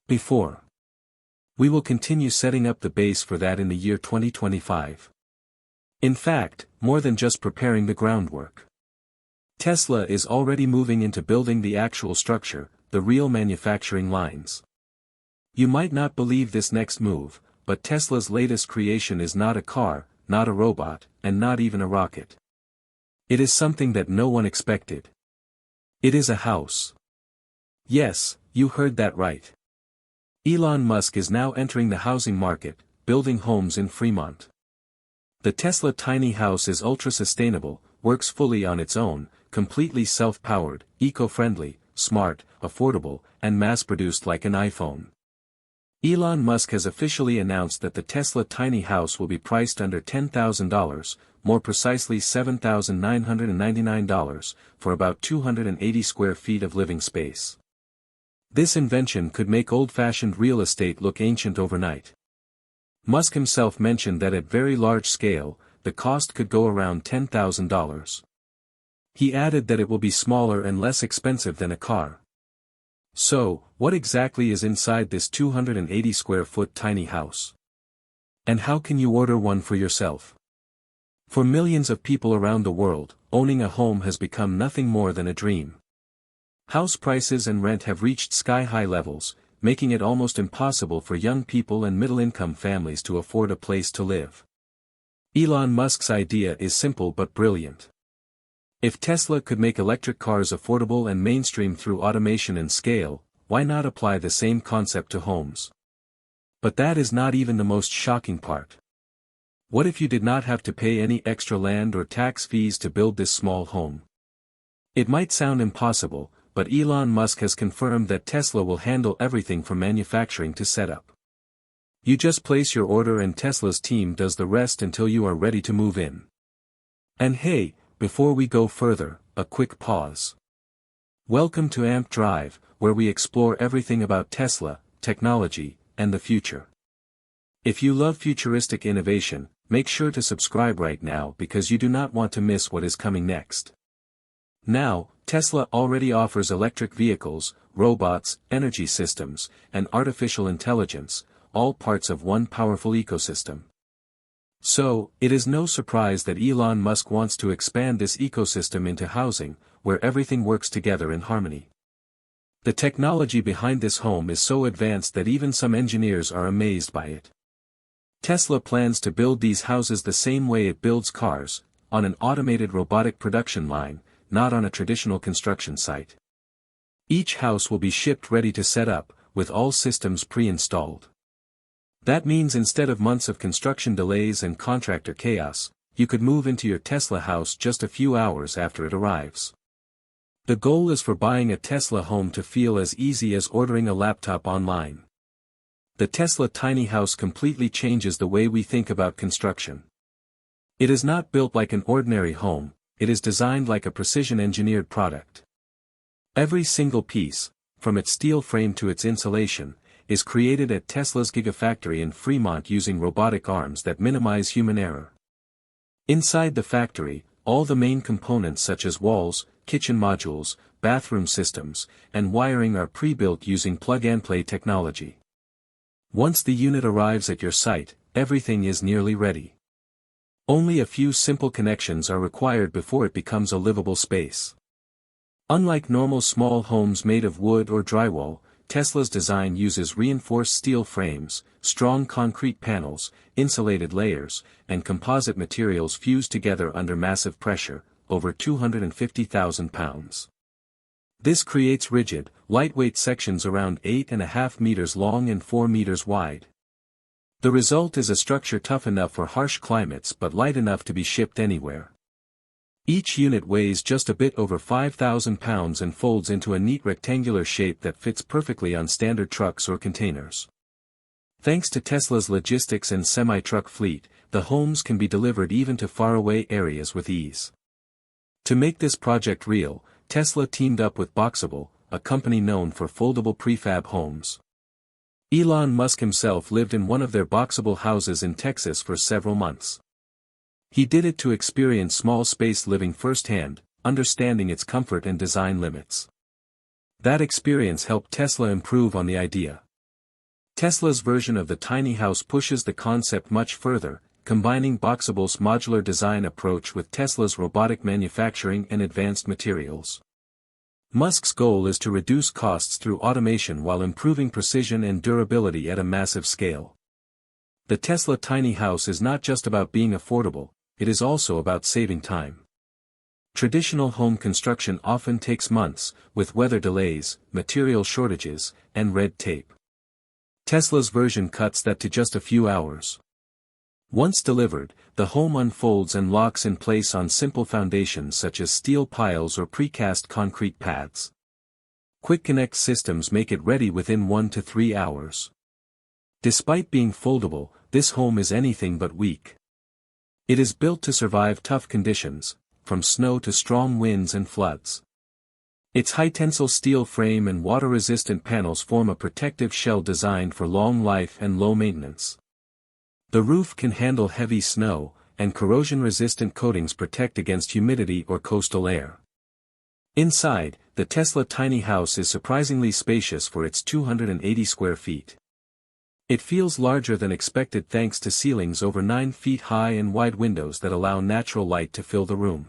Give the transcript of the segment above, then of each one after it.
before. We will continue setting up the base for that in the year 2025. In fact, more than just preparing the groundwork. Tesla is already moving into building the actual structure, the real manufacturing lines. You might not believe this next move, but Tesla's latest creation is not a car, not a robot, and not even a rocket. It is something that no one expected. It is a house. Yes, you heard that right. Elon Musk is now entering the housing market, building homes in Fremont. The Tesla tiny house is ultra-sustainable, works fully on its own, completely self-powered, eco-friendly, smart, affordable, and mass-produced like an iPhone. Elon Musk has officially announced that the Tesla tiny house will be priced under $10,000, more precisely $7,999, for about 280 square feet of living space. This invention could make old-fashioned real estate look ancient overnight. Musk himself mentioned that at very large scale, the cost could go around $10,000. He added that it will be smaller and less expensive than a car. So, what exactly is inside this 280 square foot tiny house? And how can you order one for yourself? For millions of people around the world, owning a home has become nothing more than a dream. House prices and rent have reached sky-high levels, making it almost impossible for young people and middle-income families to afford a place to live. Elon Musk's idea is simple but brilliant. If Tesla could make electric cars affordable and mainstream through automation and scale, why not apply the same concept to homes? But that is not even the most shocking part. What if you did not have to pay any extra land or tax fees to build this small home? It might sound impossible, but Elon Musk has confirmed that Tesla will handle everything from manufacturing to setup. You just place your order and Tesla's team does the rest until you are ready to move in. And hey, before we go further, a quick pause. Welcome to Amp Drive, where we explore everything about Tesla, technology, and the future. If you love futuristic innovation, make sure to subscribe right now because you do not want to miss what is coming next. Now, Tesla already offers electric vehicles, robots, energy systems, and artificial intelligence, all parts of one powerful ecosystem. So, it is no surprise that Elon Musk wants to expand this ecosystem into housing, where everything works together in harmony. The technology behind this home is so advanced that even some engineers are amazed by it. Tesla plans to build these houses the same way it builds cars, on an automated robotic production line, not on a traditional construction site. Each house will be shipped ready to set up, with all systems pre-installed. That means instead of months of construction delays and contractor chaos, you could move into your Tesla house just a few hours after it arrives. The goal is for buying a Tesla home to feel as easy as ordering a laptop online. The Tesla tiny house completely changes the way we think about construction. It is not built like an ordinary home, it is designed like a precision-engineered product. Every single piece, from its steel frame to its insulation, is created at Tesla's Gigafactory in Fremont using robotic arms that minimize human error. Inside the factory, all the main components such as walls, kitchen modules, bathroom systems, and wiring are pre-built using plug-and-play technology. Once the unit arrives at your site, everything is nearly ready. Only a few simple connections are required before it becomes a livable space. Unlike normal small homes made of wood or drywall, Tesla's design uses reinforced steel frames, strong concrete panels, insulated layers, and composite materials fused together under massive pressure, over 250,000 pounds. This creates rigid, lightweight sections around 8.5 meters long and 4 meters wide. The result is a structure tough enough for harsh climates but light enough to be shipped anywhere. Each unit weighs just a bit over 5,000 pounds and folds into a neat rectangular shape that fits perfectly on standard trucks or containers. Thanks to Tesla's logistics and semi-truck fleet, the homes can be delivered even to faraway areas with ease. To make this project real, Tesla teamed up with Boxabl, a company known for foldable prefab homes. Elon Musk himself lived in one of their Boxabl houses in Texas for several months. He did it to experience small space living firsthand, understanding its comfort and design limits. That experience helped Tesla improve on the idea. Tesla's version of the tiny house pushes the concept much further, combining Boxabl's modular design approach with Tesla's robotic manufacturing and advanced materials. Musk's goal is to reduce costs through automation while improving precision and durability at a massive scale. The Tesla tiny house is not just about being affordable, it is also about saving time. Traditional home construction often takes months, with weather delays, material shortages, and red tape. Tesla's version cuts that to just a few hours. Once delivered, the home unfolds and locks in place on simple foundations such as steel piles or precast concrete pads. Quick connect systems make it ready within 1 to 3 hours. Despite being foldable, this home is anything but weak. It is built to survive tough conditions, from snow to strong winds and floods. Its high-tensile steel frame and water-resistant panels form a protective shell designed for long life and low maintenance. The roof can handle heavy snow, and corrosion-resistant coatings protect against humidity or coastal air. Inside, the Tesla tiny house is surprisingly spacious for its 280 square feet. It feels larger than expected thanks to ceilings over 9 feet high and wide windows that allow natural light to fill the room.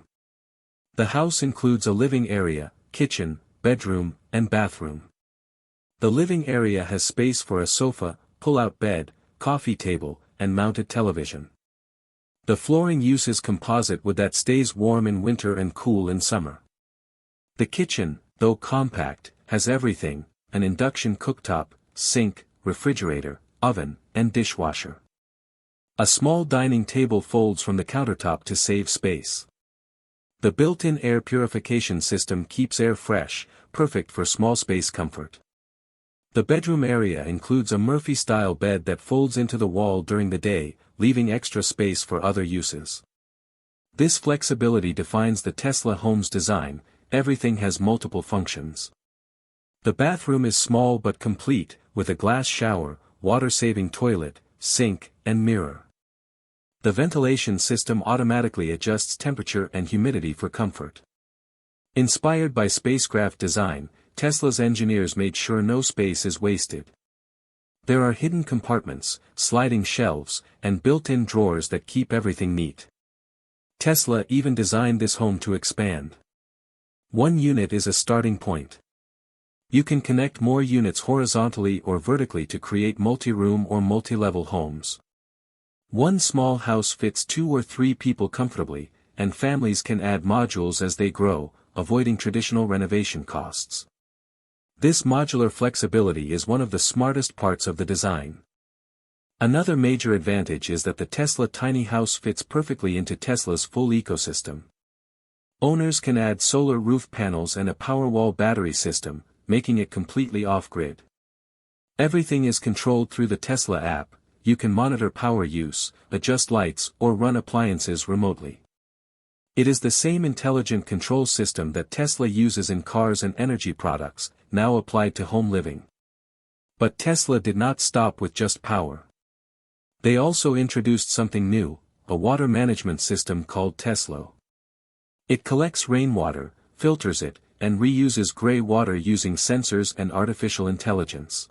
The house includes a living area, kitchen, bedroom, and bathroom. The living area has space for a sofa, pull-out bed, coffee table, and mounted television. The flooring uses composite wood that stays warm in winter and cool in summer. The kitchen, though compact, has everything: an induction cooktop, sink, refrigerator, oven, and dishwasher. A small dining table folds from the countertop to save space. The built-in air purification system keeps air fresh, perfect for small space comfort. The bedroom area includes a Murphy-style bed that folds into the wall during the day, leaving extra space for other uses. This flexibility defines the Tesla home's design. Everything has multiple functions. The bathroom is small but complete, with a glass shower, water-saving toilet, sink, and mirror. The ventilation system automatically adjusts temperature and humidity for comfort. Inspired by spacecraft design, Tesla's engineers made sure no space is wasted. There are hidden compartments, sliding shelves, and built-in drawers that keep everything neat. Tesla even designed this home to expand. One unit is a starting point. You can connect more units horizontally or vertically to create multi-room or multi-level homes. One small house fits 2 or 3 people comfortably, and families can add modules as they grow, avoiding traditional renovation costs. This modular flexibility is one of the smartest parts of the design. Another major advantage is that the Tesla tiny house fits perfectly into Tesla's full ecosystem. Owners can add solar roof panels and a Powerwall battery system, making it completely off-grid. Everything is controlled through the Tesla app. You can monitor power use, adjust lights, or run appliances remotely. It is the same intelligent control system that Tesla uses in cars and energy products, now applied to home living. But Tesla did not stop with just power. They also introduced something new, a water management system called Teslow. It collects rainwater, filters it, and reuses gray water using sensors and artificial intelligence.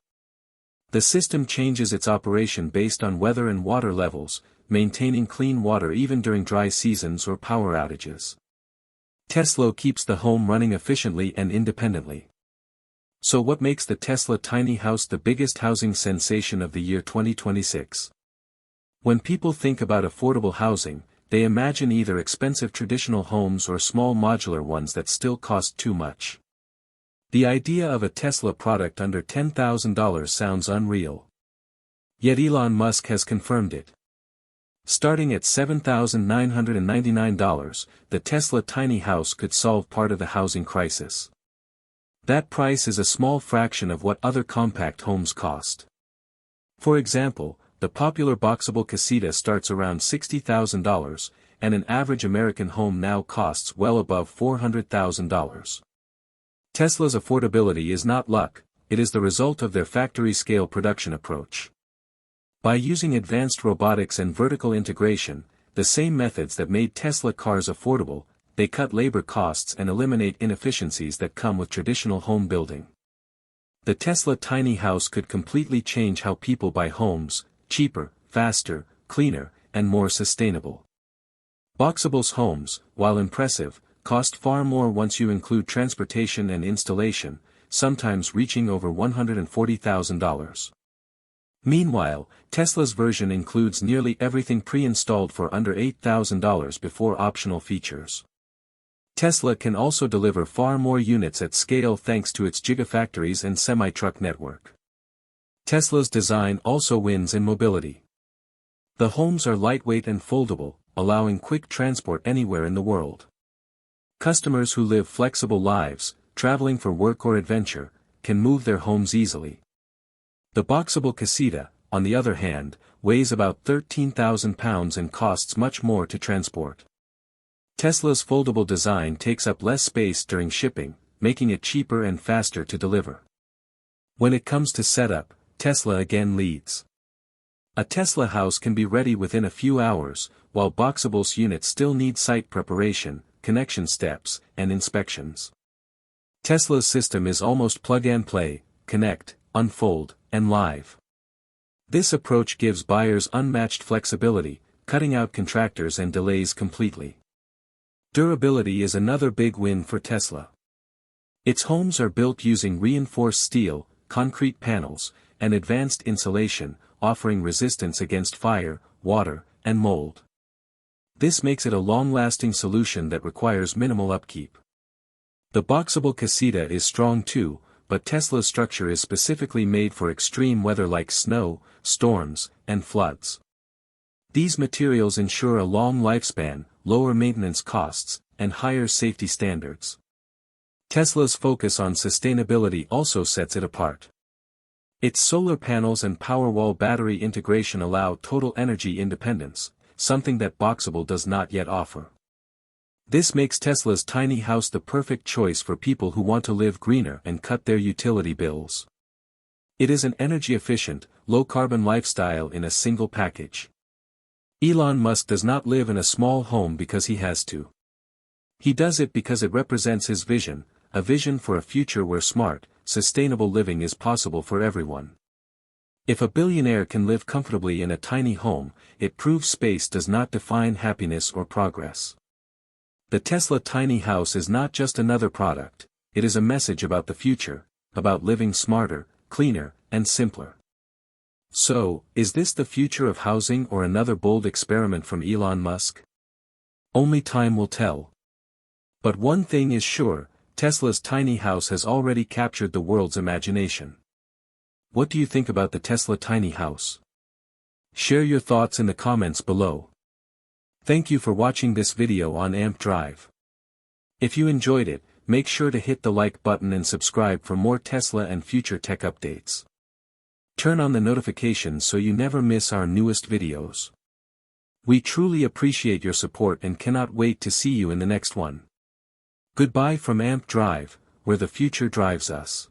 The system changes its operation based on weather and water levels, maintaining clean water even during dry seasons or power outages. Teslow keeps the home running efficiently and independently. So what makes the Tesla tiny house the biggest housing sensation of the year 2026? When people think about affordable housing, they imagine either expensive traditional homes or small modular ones that still cost too much. The idea of a Tesla product under $10,000 sounds unreal. Yet Elon Musk has confirmed it. Starting at $7,999, the Tesla tiny house could solve part of the housing crisis. That price is a small fraction of what other compact homes cost. For example, the popular Boxabl Casita starts around $60,000, and an average American home now costs well above $400,000. Tesla's affordability is not luck, it is the result of their factory-scale production approach. By using advanced robotics and vertical integration, the same methods that made Tesla cars affordable, they cut labor costs and eliminate inefficiencies that come with traditional home building. The Tesla tiny house could completely change how people buy homes: cheaper, faster, cleaner, and more sustainable. Boxabl's homes, while impressive, cost far more once you include transportation and installation, sometimes reaching over $140,000. Meanwhile, Tesla's version includes nearly everything pre-installed for under $8,000 before optional features. Tesla can also deliver far more units at scale thanks to its gigafactories and semi-truck network. Tesla's design also wins in mobility. The homes are lightweight and foldable, allowing quick transport anywhere in the world. Customers who live flexible lives, traveling for work or adventure, can move their homes easily. The Boxabl Casita, on the other hand, weighs about 13,000 pounds and costs much more to transport. Tesla's foldable design takes up less space during shipping, making it cheaper and faster to deliver. When it comes to setup, Tesla again leads. A Tesla house can be ready within a few hours, while Boxabl's units still need site preparation, connection steps, and inspections. Tesla's system is almost plug-and-play: connect, unfold, and live. This approach gives buyers unmatched flexibility, cutting out contractors and delays completely. Durability is another big win for Tesla. Its homes are built using reinforced steel, concrete panels, and advanced insulation, offering resistance against fire, water, and mold. This makes it a long-lasting solution that requires minimal upkeep. The Boxabl Casita is strong too, but Tesla's structure is specifically made for extreme weather like snow, storms, and floods. These materials ensure a long lifespan, lower maintenance costs, and higher safety standards. Tesla's focus on sustainability also sets it apart. Its solar panels and Powerwall battery integration allow total energy independence, something that Boxabl does not yet offer. This makes Tesla's tiny house the perfect choice for people who want to live greener and cut their utility bills. It is an energy-efficient, low-carbon lifestyle in a single package. Elon Musk does not live in a small home because he has to. He does it because it represents his vision, a vision for a future where smart, sustainable living is possible for everyone. If a billionaire can live comfortably in a tiny home, it proves space does not define happiness or progress. The Tesla tiny house is not just another product, it is a message about the future, about living smarter, cleaner, and simpler. So, is this the future of housing or another bold experiment from Elon Musk? Only time will tell. But one thing is sure: Tesla's tiny house has already captured the world's imagination. What do you think about the Tesla tiny house? Share your thoughts in the comments below. Thank you for watching this video on Amp Drive. If you enjoyed it, make sure to hit the like button and subscribe for more Tesla and future tech updates. Turn on the notifications so you never miss our newest videos. We truly appreciate your support and cannot wait to see you in the next one. Goodbye from Amp Drive, where the future drives us.